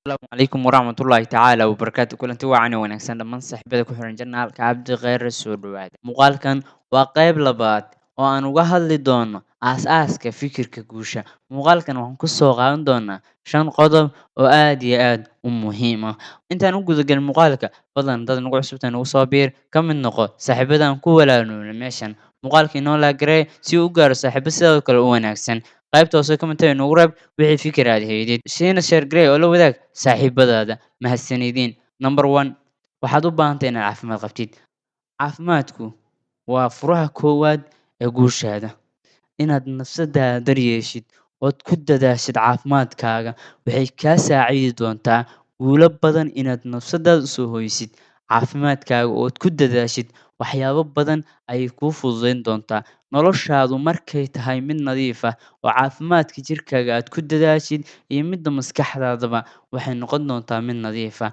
السلام عليكم ورحمة الله تعالى وبركاته kulanti wacan oo wanaagsan dhammaan saaxiibada ku xiran janaalka Cabdi Khayre soo dhawaada muuqaalkan waa qayb labaad oo aan uga hadli doono aasaaska fikirka guusha muuqaalkan waxaan ku soo qaadan doonaa 5 qodob oo aad iyo aad u muhiim ah intaan u gudagalin muuqaalka fadlan dad nagu cusubtaan nagu soo biir ka mid noqo saaxiibadan ku walaalnoona meeshan muuqaalka inoo la gareey si uu u gaaro saaxiibo sidoo kale u wanaagsan qaybta hoose commentiga noogu reeb wixii fikir aad haydid siina share garee oo la wadaag saaxiibadaada mahadsanidin number 1 waxaad u baahan tahay inaad caafimaad qabtid caafimaadku waa furaha koowaad ee guushaada inaad nafsadaada daryeeshid ood ku dadaashid caafimaadkaaga waxay kaa saacidi doontaa guulo badan inaad nafsadaada usoo hoysid caafimaadkaaga ood ku dadaashid waxyaabo badan ayay kuu fududeyn doontaa noloshaadu markay tahay mid nadiif ah oo caafimaadka jirkaaga aad ku dadaashid iyo midda maskaxdaadaba waxay noqon doontaa mid nadiif ah